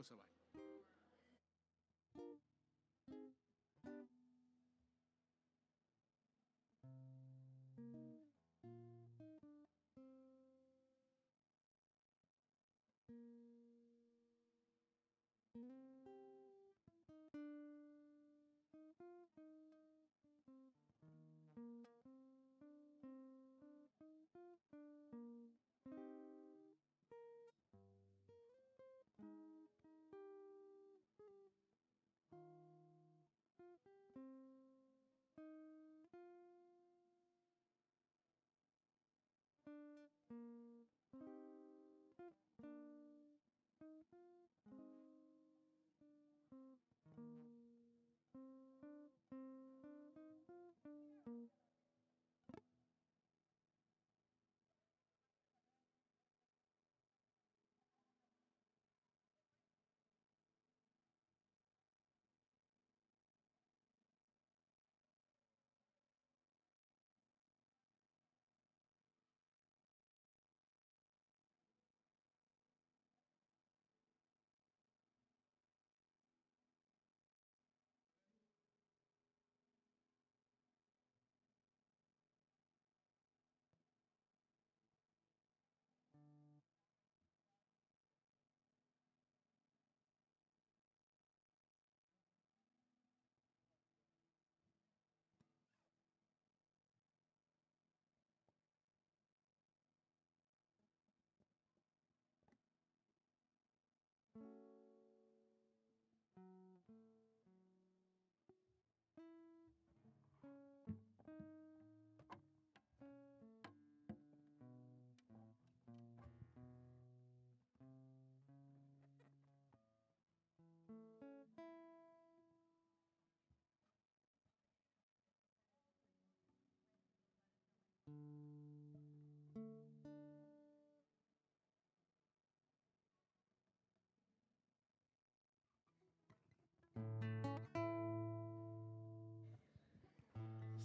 Musabai.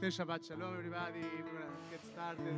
Still Shabbat Shalom, everybody. We're going to get started.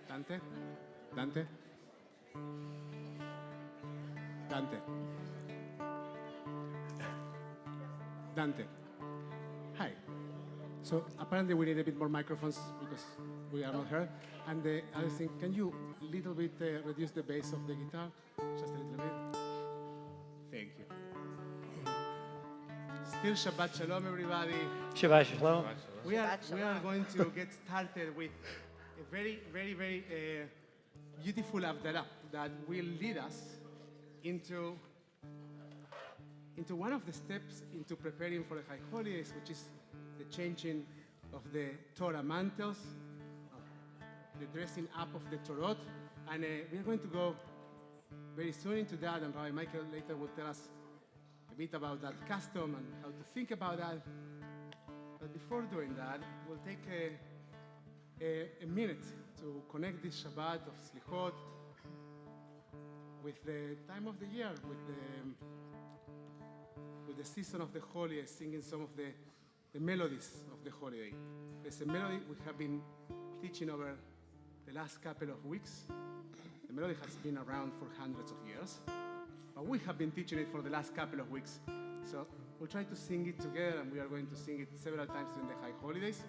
Dante? Dante? Dante? Dante? Hi. So apparently we need a bit more microphones because we are not heard. And the other thing, can you a little bit reduce the bass of the guitar? Just a little bit. Thank you. Still Shabbat Shalom, everybody. Shabbat Shalom. We are going to get started with a very beautiful Havdalah that will lead us into one of the steps into preparing for the High Holidays, which is the changing of the Torah mantles, the dressing up of the Torah. And we are going to go very soon into that, and Rabbi Michael later will tell us a bit about that custom and how to think about that. But before doing that, we'll take a minute to connect this Shabbat of Slichot with the time of the year, with the season of the holiday, singing some of the melodies of the holiday. There's a melody we have been teaching over the last couple of weeks. The melody has been around for hundreds of years, but we have been teaching it for the last couple of weeks. So we'll try to sing it together, and we are going to sing it several times during the High Holidays.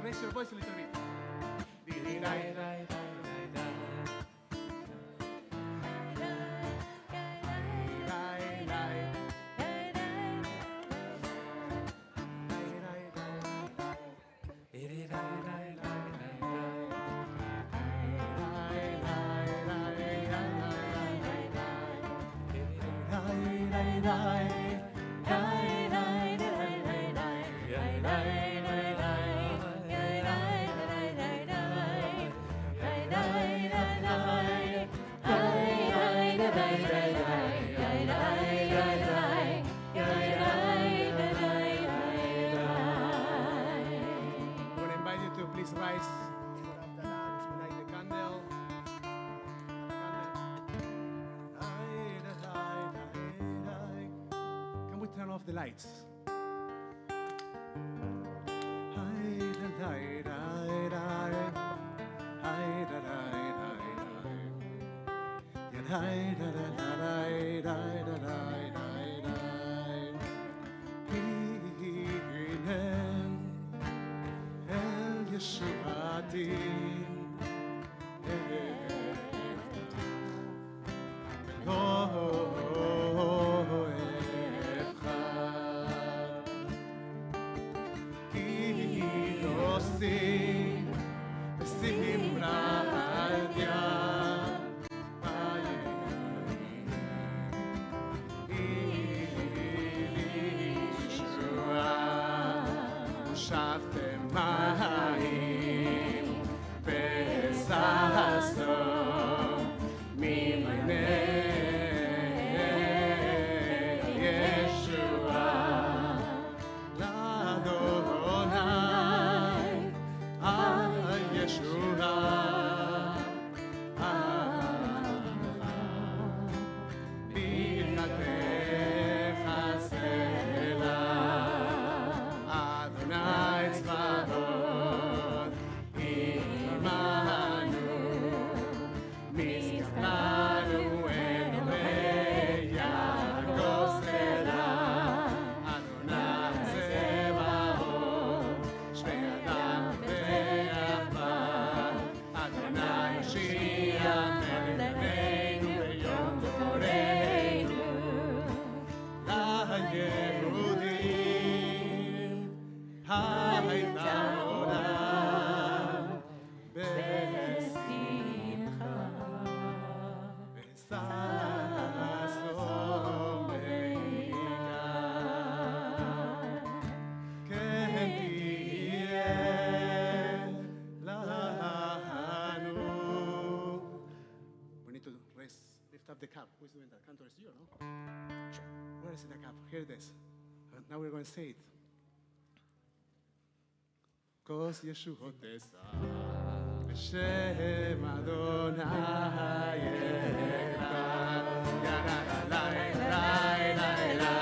Raise your voice a little bit. Please rise for Havdalah. Let's light the candle. Can we turn off the lights? The cup. Who's doing that? Cantor is you, no? Where is the cup? Here it is. Now we're going to say it. Kos Yeshuot Esa Hashem Adonai Echad Ya la la la la la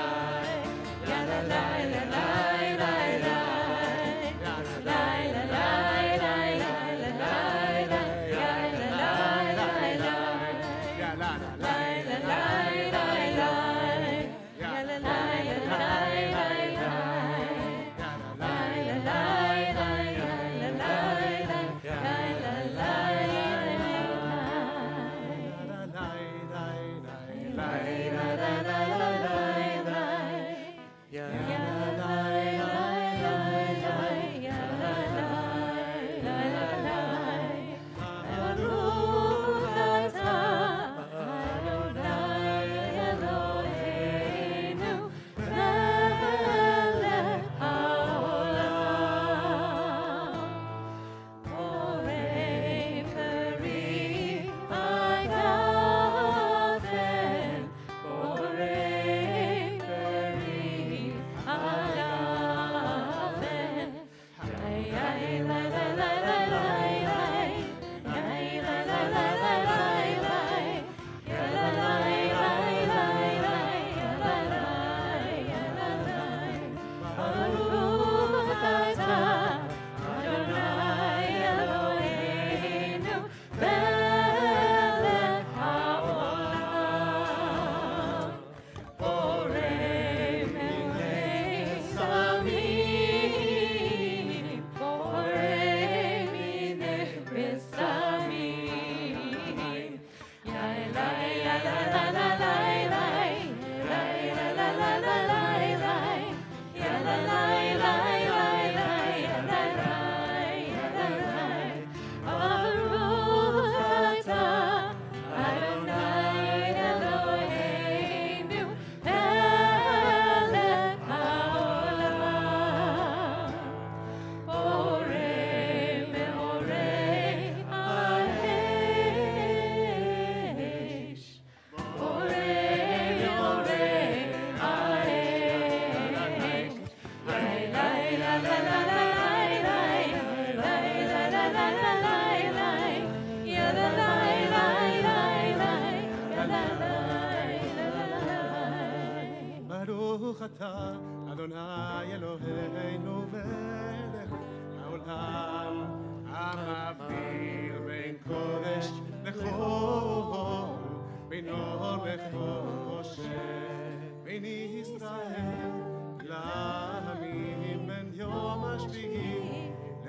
Ya la la la la la la Ya la la la la la la Ya la la la la Ya la la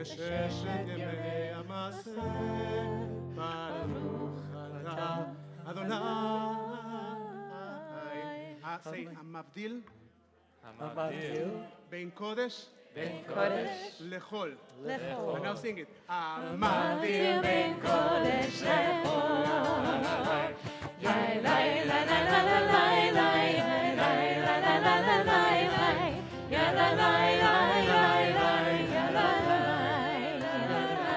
בששת ימי המעשה, ברוך אתה אדוני. say המבדיל בין קודש לחול. And now sing it. המבדיל בין קודש לחול. Yai lai la la la la lai lai lai la la la la lai lai ya la lai lai lai lai ya la lai la la lai.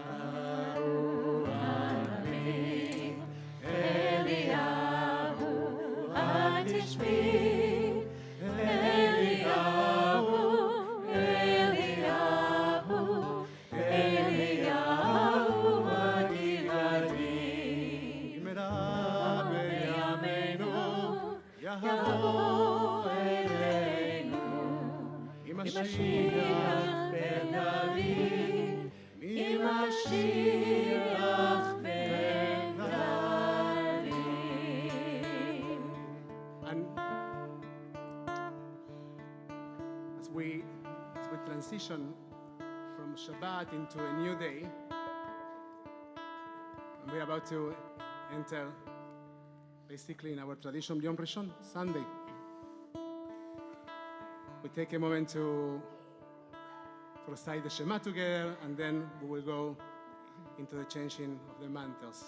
Eliyahu Anami Eliyahu Atishmi And as we transition from Shabbat into a new day, and we're about to enter basically in our tradition Yom Rishon, Sunday. We take a moment to recite the Shema together, and then we will go into the changing of the mantles.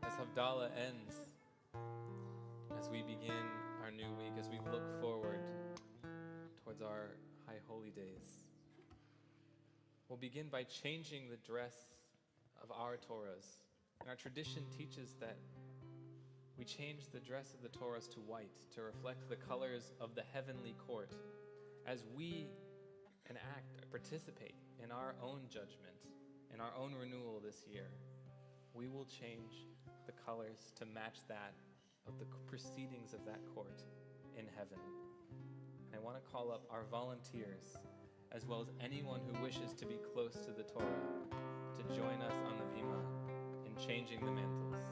Havdalah ends, as we begin our new week, as we look forward towards our high holy days, we'll begin by changing the dress of our Torahs. And our tradition teaches that we change the dress of the Torahs to white to reflect the colors of the heavenly court as we participate in our own judgment, in our own renewal this year. We will change the colors to match that of the proceedings of that court in heaven. And I want to call up our volunteers, as well as anyone who wishes to be close to the Torah, to join us on the bima in changing the mantles.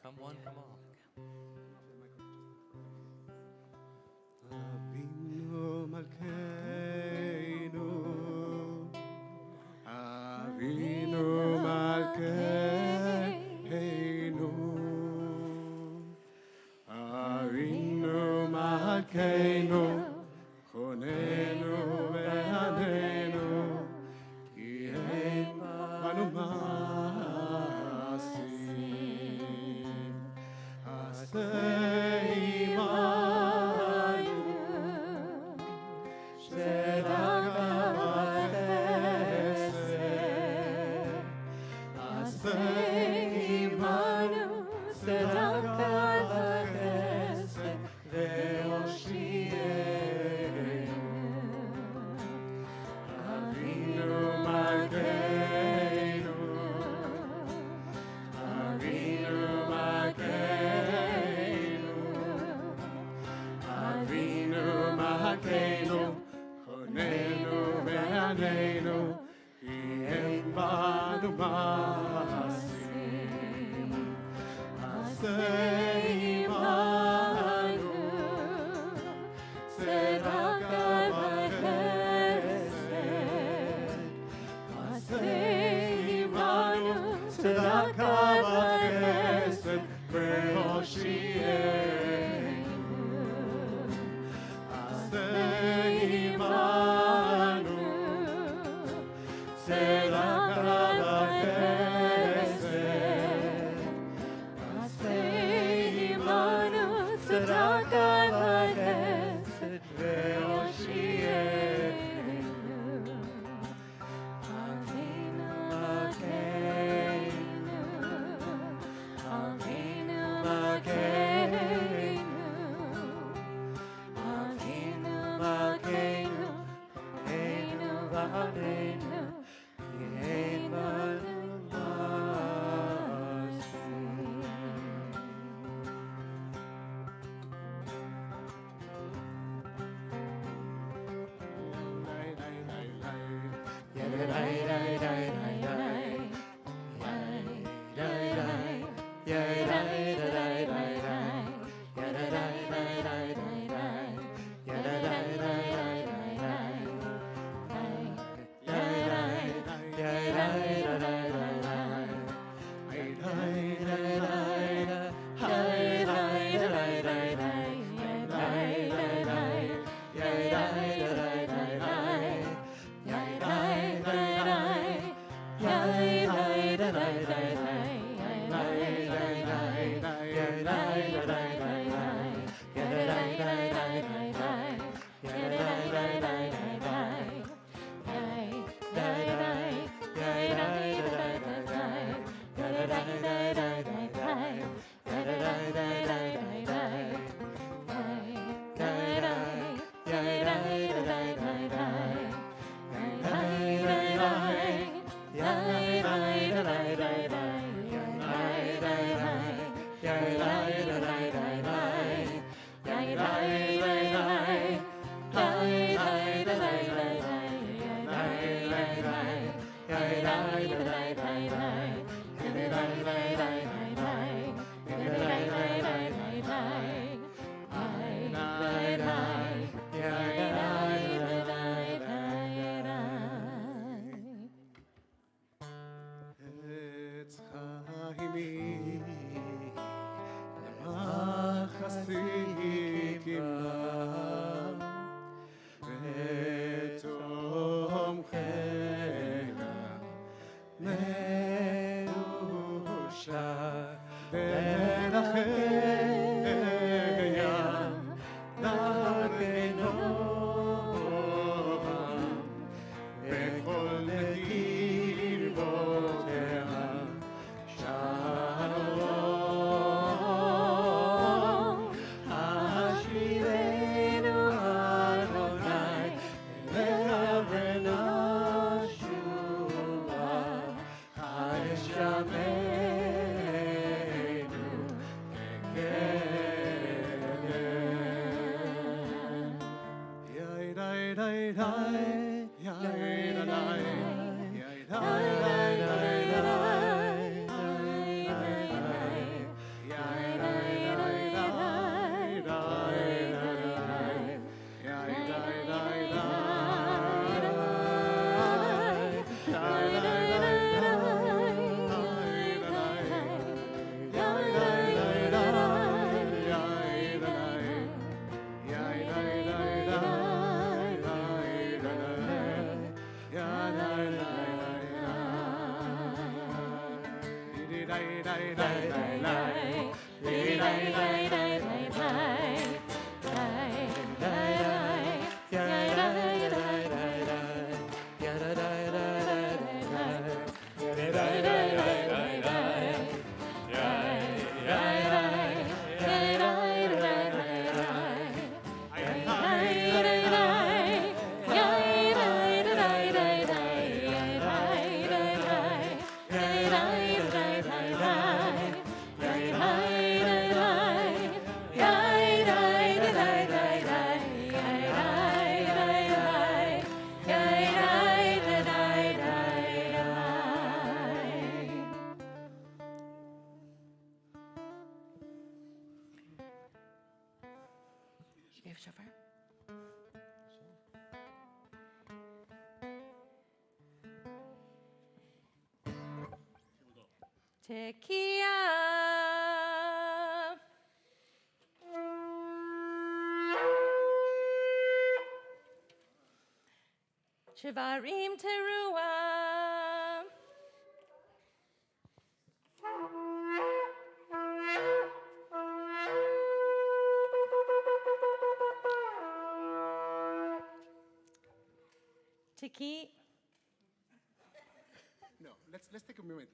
Come one, come all. Avinu Malkeinu, Avinu Malkeinu, Avinu Malkeinu, Chonenu ve'anenu, ki ein banu ma'asim, aseh imanu, tzedakah v'chesed, aseh imanu, tzedakah v'chesed, ve'oshienu. Avinu Malkeinu, Avinu Malkeinu, Avinu Malkeinu, Chonenu ve'anenu, ki ein banu ma'asim. Yai shofar? Tekiah. Shivarim teruah. Tiki. No, let's take a moment.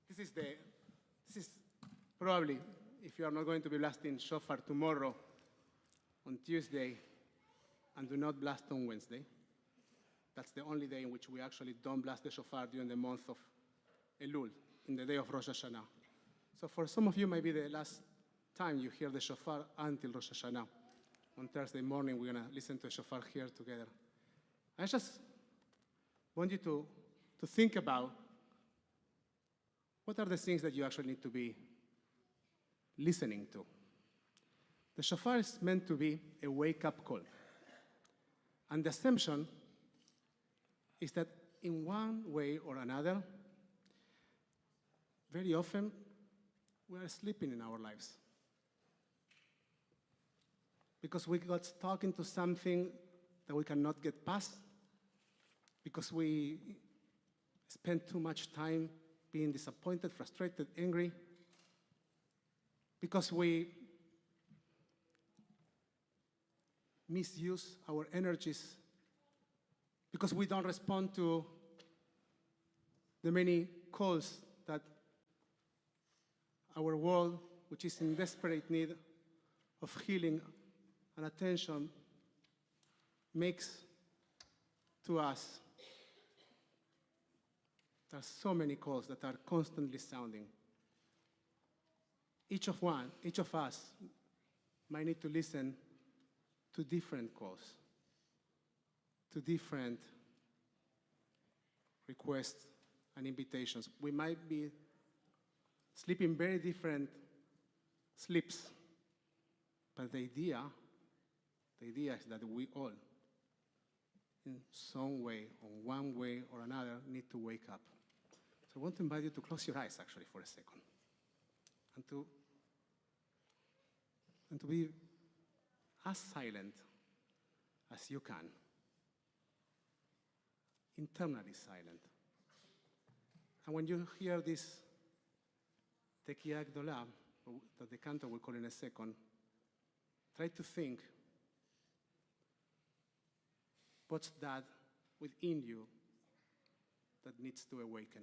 This is probably, if you are not going to be blasting shofar tomorrow on Tuesday and do not blast on Wednesday, that's the only day in which we actually don't blast the shofar during the month of Elul, in the day of Rosh Hashanah. So for some of you, maybe the last time you hear the shofar until Rosh Hashanah. On Thursday morning, we're going to listen to the shofar here together. I just want you to think about what are the things that you actually need to be listening to. The shofar is meant to be a wake-up call. And the assumption is that in one way or another, very often, we are sleeping in our lives. Because we got stuck into something that we cannot get past, because we spend too much time being disappointed, frustrated, angry, because we misuse our energies, because we don't respond to the many calls that our world, which is in desperate need of healing and attention, makes to us. There are so many calls that are constantly sounding. Each of us might need to listen to different calls, to different requests and invitations. We might be sleeping very different sleeps, but the idea is that we all, in some way, or one way or another, need to wake up. So I want to invite you to close your eyes, actually, for a second, and to be as silent as you can, internally silent. And when you hear this Tekiah Havdalah, that the cantor will call in a second, try to think, what's that within you that needs to awaken?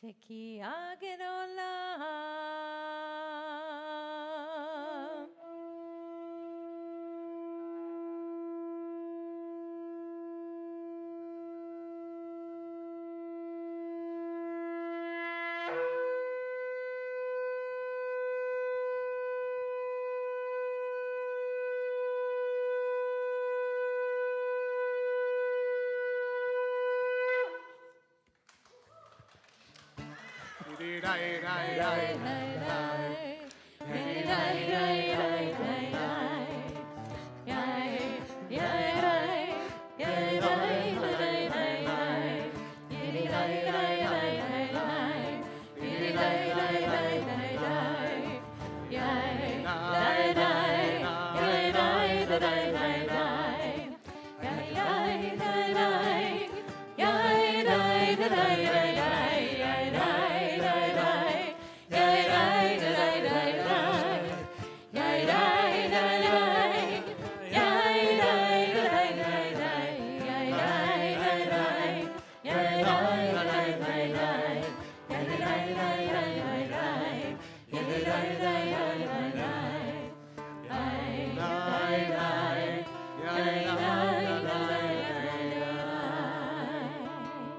Tekiah gedolah.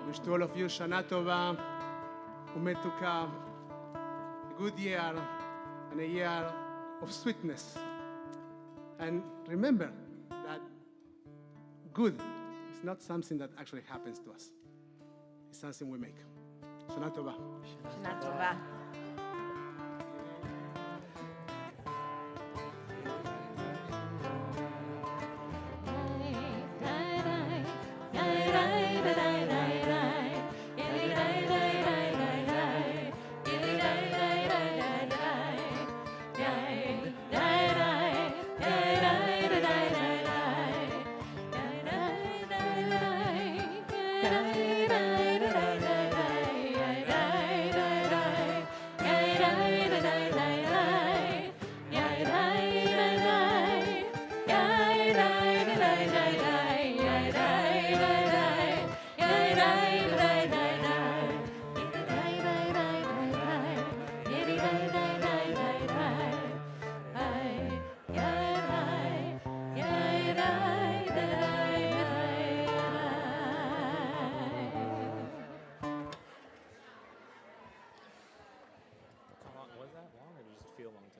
Wish to all of you Shana Tova, Umetuka, a good year and a year of sweetness. And remember that good is not something that actually happens to us. It's something we make. Shana Tova. Shana Tova. feel long term.